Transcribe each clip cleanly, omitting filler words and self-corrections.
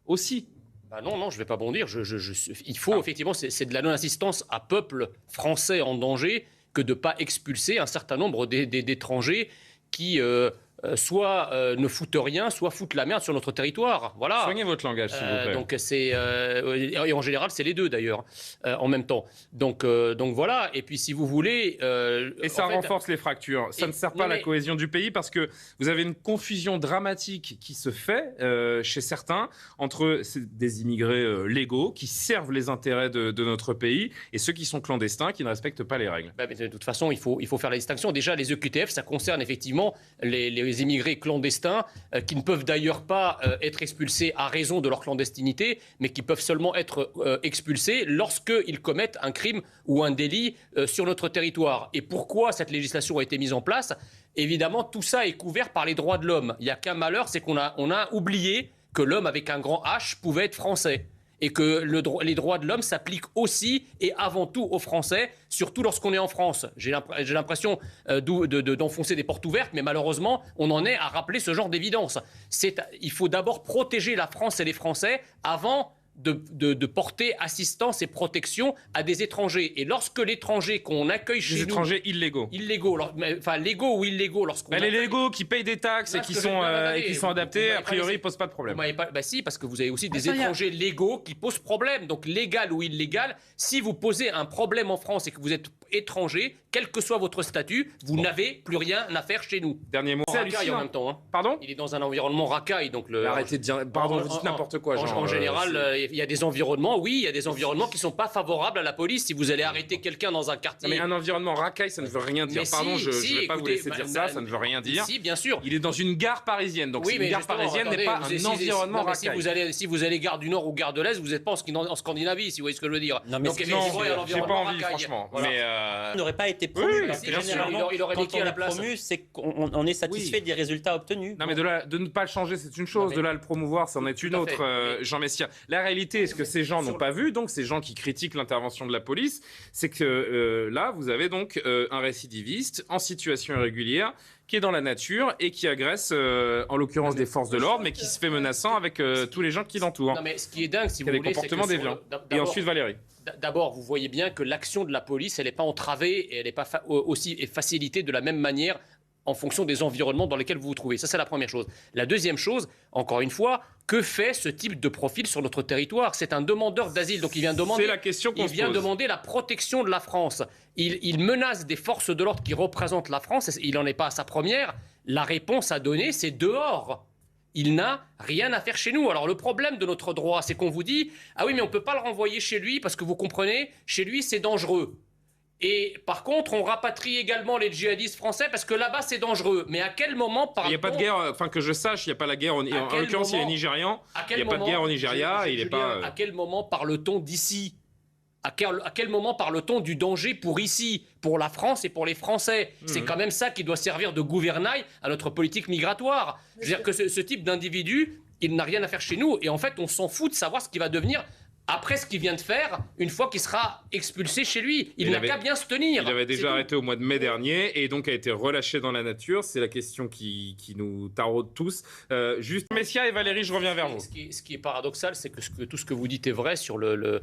aussi. Bah non, je ne vais pas bondir. Il faut effectivement, c'est de la non-assistance à peuple français en danger que de ne pas expulser un certain nombre d'étrangers qui soit ne foutent rien, soit foutent la merde sur notre territoire. Voilà. Soignez votre langage, s'il vous plaît. Donc et en général, c'est les deux d'ailleurs, en même temps. Donc voilà. Et puis si vous voulez... et ça renforce les fractures. Ça ne sert pas à la cohésion du pays parce que vous avez une confusion dramatique qui se fait chez certains entre des immigrés légaux qui servent les intérêts de notre pays et ceux qui sont clandestins, qui ne respectent pas les règles. Mais de toute façon, il faut faire la distinction. Déjà, les EQTF, ça concerne effectivement les immigrés clandestins qui ne peuvent d'ailleurs pas être expulsés à raison de leur clandestinité, mais qui peuvent seulement être expulsés lorsqu'ils commettent un crime ou un délit sur notre territoire. Et pourquoi cette législation a été mise en place ? Évidemment, tout ça est couvert par les droits de l'homme. Il n'y a qu'un malheur, c'est qu'on a oublié que l'homme avec un grand H pouvait être français. Et que les droits de l'homme s'appliquent aussi et avant tout aux Français, surtout lorsqu'on est en France. J'ai l'impression d'enfoncer des portes ouvertes, mais malheureusement, on en est à rappeler ce genre d'évidence. Il faut d'abord protéger la France et les Français avant de porter assistance et protection à des étrangers. Et lorsque l'étranger qu'on accueille chez nous... Des étrangers illégaux. Légaux ou illégaux. Les légaux qui payent des taxes et qui sont adaptés, a priori, ne posent pas de problème. Si, parce que vous avez aussi des étrangers légaux qui posent problème. Donc, légal ou illégal, si vous posez un problème en France et que vous êtes étranger, quel que soit votre statut, vous n'avez plus rien à faire chez nous. Dernier mot. C'est racaille en même temps. Hein. Pardon ? Il est dans un environnement racaille. Donc arrêtez de dire... Pardon, vous dites n'importe quoi. En général, il y a des environnements, il y a des environnements qui ne sont pas favorables à la police. Si vous allez arrêter quelqu'un dans un quartier... Non, mais un environnement racaille, ça ne veut rien dire. Pardon, je ne vais pas vous laisser dire ça, ça ne veut rien dire. Si, bien sûr. Il est dans une gare parisienne, donc une gare parisienne n'est pas un environnement racaille. Si vous allez gare du Nord ou gare de l'Est, vous n'êtes pas en Scandinavie, si vous voyez ce que je veux dire. Non, mais j'ai pas envie, franchement. On n'aurait pas été promu. Parce que généralement, quand on est promu, c'est qu'on est satisfait des résultats obtenus. Non, mais de ne pas le changer, c'est une chose. De là le promouvoir, c'en est une autre, Jean Messia. La réalité, ce que ces gens n'ont pas vu, donc ces gens qui critiquent l'intervention de la police, c'est que là, vous avez donc un récidiviste en situation irrégulière qui est dans la nature et qui agresse, en l'occurrence des forces de l'ordre, mais qui se fait menaçant avec tous les gens qui l'entourent. Non, mais ce qui est dingue, si vous voulez, c'est que... comportements déviants. Et ensuite, Valérie. D'abord, vous voyez bien que l'action de la police, elle n'est pas entravée et elle n'est pas aussi facilitée de la même manière en fonction des environnements dans lesquels vous vous trouvez. Ça, c'est la première chose. La deuxième chose, encore une fois, que fait ce type de profil sur notre territoire ? C'est un demandeur d'asile, donc il vient demander... C'est la question qu'on se pose. Il vient demander la protection de la France. Il menace des forces de l'ordre qui représentent la France. Il n'en est pas à sa première. La réponse à donner, c'est dehors. Il n'a rien à faire chez nous. Alors le problème de notre droit, c'est qu'on vous dit « Ah oui, mais on ne peut pas le renvoyer chez lui parce que vous comprenez, chez lui, c'est dangereux. » Et par contre, on rapatrie également les djihadistes français parce que là-bas, c'est dangereux. Mais à quel moment parle-t-on... Il n'y a pas de guerre, enfin que je sache, il n'y a pas la guerre. En l'occurrence, il est nigérian. Il n'y a pas de guerre au Nigeria. À quel moment parle-t-on d'ici ? À quel moment parle-t-on du danger pour ici, pour la France et pour les Français ? C'est quand même ça qui doit servir de gouvernail à notre politique migratoire. Je veux dire que ce type d'individu, il n'a rien à faire chez nous. Et en fait, on s'en fout de savoir ce qu'il va devenir après ce qu'il vient de faire, une fois qu'il sera expulsé chez lui. Il n'a qu'à bien se tenir. Il avait déjà arrêté au mois de mai dernier et donc a été relâché dans la nature. C'est la question qui nous taraude tous. Juste Messia et Valérie, je reviens vers vous. Ce qui est paradoxal, c'est que tout ce que vous dites est vrai sur le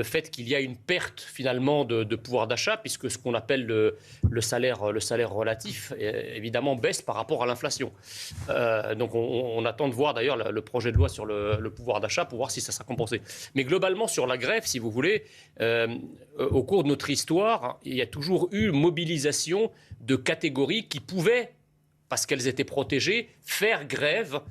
fait qu'il y a une perte finalement de pouvoir d'achat, puisque ce qu'on appelle le salaire relatif, évidemment, baisse par rapport à l'inflation. Donc on attend de voir d'ailleurs le projet de loi sur le pouvoir d'achat pour voir si ça sera compensé. Mais globalement, sur la grève, si vous voulez, au cours de notre histoire, il y a toujours eu mobilisation de catégories qui pouvaient, parce qu'elles étaient protégées, faire grève,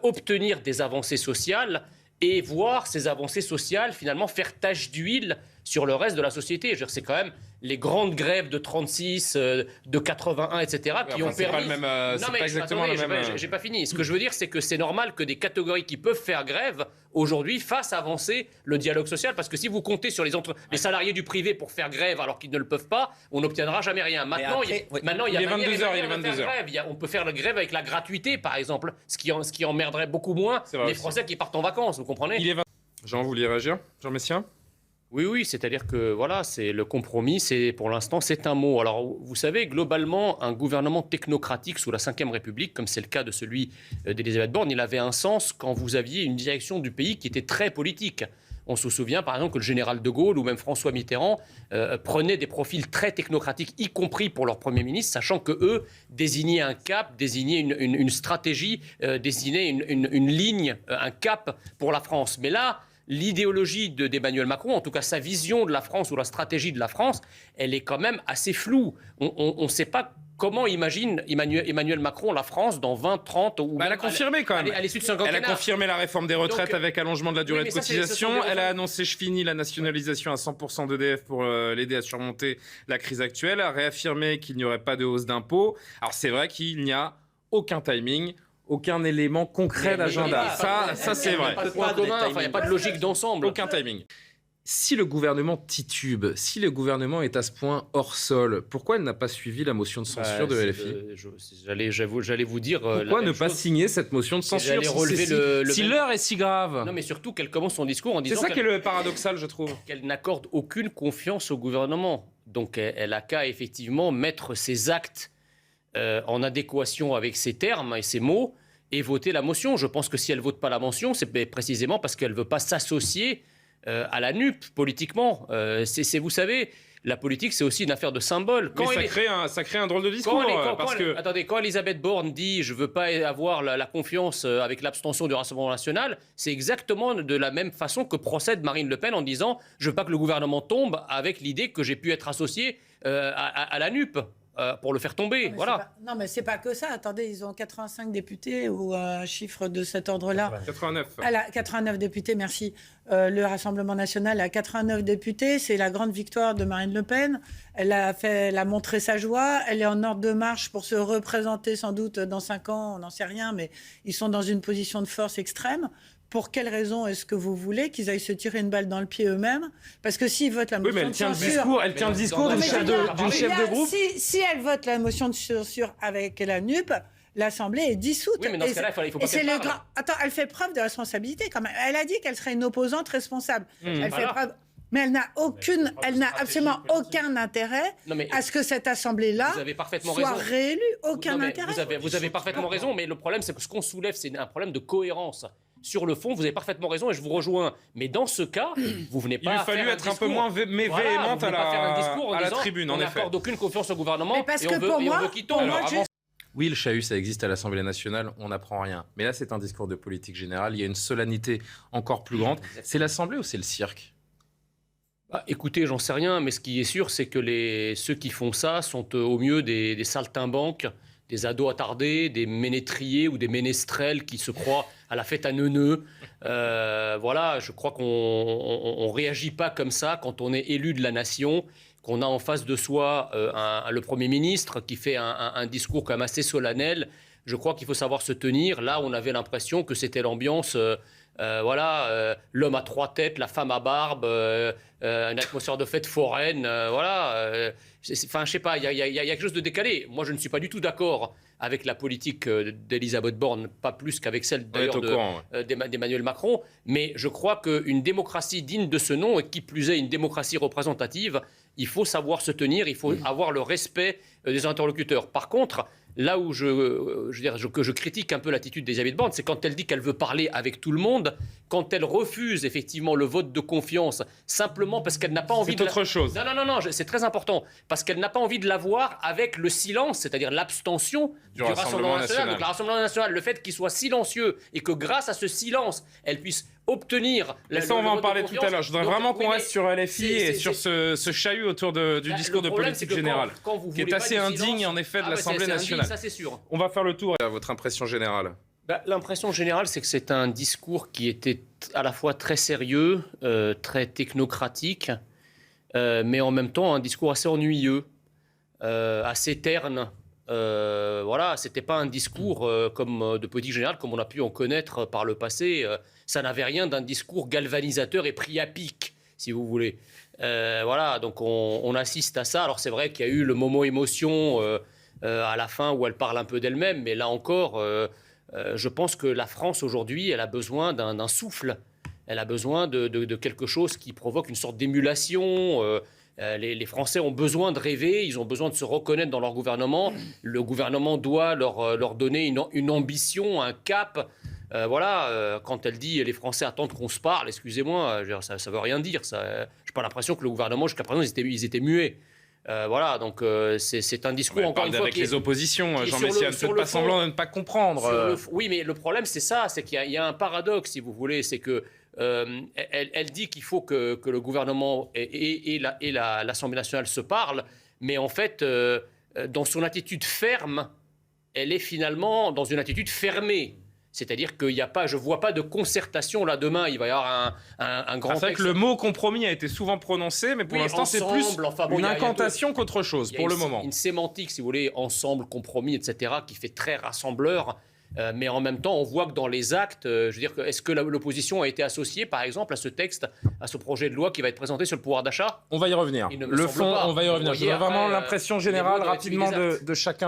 obtenir des avancées sociales et voir ces avancées sociales finalement faire tache d'huile sur le reste de la société. Je veux dire, c'est quand même les grandes grèves de 36, de 81, etc. qui ont permis... C'est pas exactement le même... J'ai pas fini. Ce que je veux dire, c'est que c'est normal que des catégories qui peuvent faire grève, aujourd'hui, fassent avancer le dialogue social. Parce que si vous comptez sur les salariés du privé pour faire grève alors qu'ils ne le peuvent pas, on n'obtiendra jamais rien. Maintenant, il y a 22h. On peut faire la grève avec la gratuité, par exemple, ce qui emmerderait beaucoup moins les Français qui partent en vacances, vous comprenez ? Jean, vous vouliez réagir ? Jean Messia ? Oui, c'est-à-dire que voilà, c'est le compromis, pour l'instant, c'est un mot. Alors, vous savez, globalement, un gouvernement technocratique sous la Ve République, comme c'est le cas de celui d'Elisabeth Borne, il avait un sens quand vous aviez une direction du pays qui était très politique. On se souvient par exemple que le général de Gaulle ou même François Mitterrand prenaient des profils très technocratiques, y compris pour leur Premier ministre, sachant que eux désignaient un cap, désignaient une stratégie, désignaient une ligne, un cap pour la France. Mais là, l'idéologie d'Emmanuel Macron, en tout cas sa vision de la France ou la stratégie de la France, elle est quand même assez floue. On ne sait pas comment imagine Emmanuel Macron la France dans 20, 30 ou... Elle a confirmé quand même. À l'issue de son quinquennat. Elle a confirmé la réforme des retraites avec allongement de la durée de cotisation. Elle a annoncé, je finis, la nationalisation à 100% d'EDF pour l'aider à surmonter la crise actuelle. Elle a réaffirmé qu'il n'y aurait pas de hausse d'impôts. Alors c'est vrai qu'il n'y a aucun timing, aucun élément concret d'agenda. Ça c'est vrai. Il n'y a pas de logique d'ensemble. Aucun timing. Si le gouvernement titube, si le gouvernement est à ce point hors sol, pourquoi elle n'a pas suivi la motion de censure de LFI ? J'allais vous dire... Pourquoi ne pas signer cette motion de censure si l'heure est si grave ? Non, mais surtout qu'elle commence son discours en disant... C'est ça qui est le paradoxal, je trouve. Qu'elle n'accorde aucune confiance au gouvernement. Donc elle a qu'à effectivement mettre ses actes en adéquation avec ses termes et ses mots et voter la motion. Je pense que si elle ne vote pas la motion, c'est précisément parce qu'elle ne veut pas s'associer à la NUP, politiquement. Vous savez, la politique, c'est aussi une affaire de symbole. Ça crée un drôle de discours. Attendez, quand Elisabeth Borne dit « je ne veux pas avoir la confiance avec l'abstention du Rassemblement national », c'est exactement de la même façon que procède Marine Le Pen en disant « je ne veux pas que le gouvernement tombe avec l'idée que j'ai pu être associé à la NUP ». Pour le faire tomber, voilà. Non, mais c'est pas que ça. Attendez, ils ont 85 députés ou un chiffre de cet ordre-là. 89. 89 députés, merci. Le Rassemblement national a 89 députés. C'est la grande victoire de Marine Le Pen. Elle a montré sa joie. Elle est en ordre de marche pour se représenter sans doute dans 5 ans. On n'en sait rien, mais ils sont dans une position de force extrême. Pour quelle raison est-ce que vous voulez qu'ils aillent se tirer une balle dans le pied eux-mêmes ? Parce que s'ils votent la motion de censure... Elle tient le discours d'une chef de groupe. Si elle vote la motion de censure avec la NUP, l'Assemblée est dissoute. Oui, mais dans ce cas-là, il faut pas qu'elle parle. Attends, elle fait preuve de responsabilité quand même. Elle a dit qu'elle serait une opposante responsable. Elle fait preuve... Mais elle n'a absolument aucun intérêt à ce que cette Assemblée-là soit réélue. Aucun intérêt. Vous avez parfaitement raison, mais le problème, c'est que ce qu'on soulève, c'est un problème de cohérence. Sur le fond, vous avez parfaitement raison et je vous rejoins. Mais dans ce cas, vous venez pas. Il a fallu être un peu moins véhémente à la tribune, en effet. On n'accorde aucune confiance au gouvernement et on veut qu'il tombe. Oui, le chahut, ça existe à l'Assemblée nationale, on n'apprend rien. Mais là, c'est un discours de politique générale, il y a une solennité encore plus grande. C'est l'Assemblée ou c'est le cirque ? Écoutez, j'en sais rien, mais ce qui est sûr, c'est que ceux qui font ça sont au mieux des saltimbanques, des ados attardés, des ménétriers ou des ménestrels qui se croient à la fête à neuneux. Voilà, je crois qu'on ne réagit pas comme ça quand on est élu de la nation, qu'on a en face de soi le Premier ministre qui fait un discours quand même assez solennel. Je crois qu'il faut savoir se tenir. Là, on avait l'impression que c'était l'ambiance... l'homme à 3 têtes, la femme à barbe, une atmosphère de fête foraine, je sais pas, il y a quelque chose de décalé. Moi, je ne suis pas du tout d'accord avec la politique d'Elisabeth Borne, pas plus qu'avec celle d'ailleurs d'Emmanuel Macron, mais je crois qu'une démocratie digne de ce nom, et qui plus est une démocratie représentative, il faut savoir se tenir, il faut avoir le respect des interlocuteurs. Par contre, là où je critique un peu l'attitude d'Elisabeth Borne, c'est quand elle dit qu'elle veut parler avec tout le monde, quand elle refuse effectivement le vote de confiance, simplement parce qu'elle n'a pas envie de... C'est autre chose. Non, c'est très important. Parce qu'elle n'a pas envie de l'avoir avec le silence, c'est-à-dire l'abstention du Rassemblement national. Donc le Rassemblement national, le fait qu'il soit silencieux et que grâce à ce silence, elle puisse obtenir... Mais ça, on va en parler tout à l'heure. Je voudrais vraiment qu'on reste sur LFI et sur ce chahut autour du discours de politique générale, qui est assez indigne, en effet, de l'Assemblée nationale. Ça, c'est sûr. On va faire le tour. Votre impression générale ? L'impression générale, c'est que c'est un discours qui était à la fois très sérieux, très technocratique, mais en même temps un discours assez ennuyeux, assez terne. C'était pas un discours comme de politique générale comme on a pu en connaître par le passé. Ça n'avait rien d'un discours galvanisateur et pris à pic, si vous voulez. Donc on assiste à ça. Alors c'est vrai qu'il y a eu le moment émotion à la fin où elle parle un peu d'elle-même, mais là encore, je pense que la France aujourd'hui, elle a besoin d'un souffle. Elle a besoin de quelque chose qui provoque une sorte d'émulation. Les Français ont besoin de rêver, ils ont besoin de se reconnaître dans leur gouvernement. Le gouvernement doit leur donner une ambition, un cap. Quand elle dit les Français attendent qu'on se parle, excusez-moi, ça ne veut rien dire. Je n'ai pas l'impression que le gouvernement, jusqu'à présent, ils étaient muets. Donc c'est un discours encore une fois avec les oppositions, Jean Messia, ne faites pas semblant de ne pas comprendre. Oui, mais le problème c'est ça, c'est qu'il y a un paradoxe, si vous voulez, c'est que elle dit qu'il faut que le gouvernement et l'Assemblée nationale se parlent, mais en fait, dans son attitude ferme, elle est finalement dans une attitude fermée. C'est-à-dire qu'il n'y a pas, je ne vois pas de concertation là demain. Il va y avoir un grand texte. C'est vrai que le mot compromis a été souvent prononcé, mais pour l'instant c'est plus une incantation qu'autre chose pour le moment. Une sémantique, si vous voulez, ensemble, compromis, etc., qui fait très rassembleur. Mais en même temps, on voit que dans les actes, je veux dire, est-ce que l'opposition a été associée, par exemple, à ce texte, à ce projet de loi qui va être présenté sur le pouvoir d'achat ? On va y revenir. Le fond, on va y revenir. Je voudrais vraiment l'impression générale rapidement de chacun.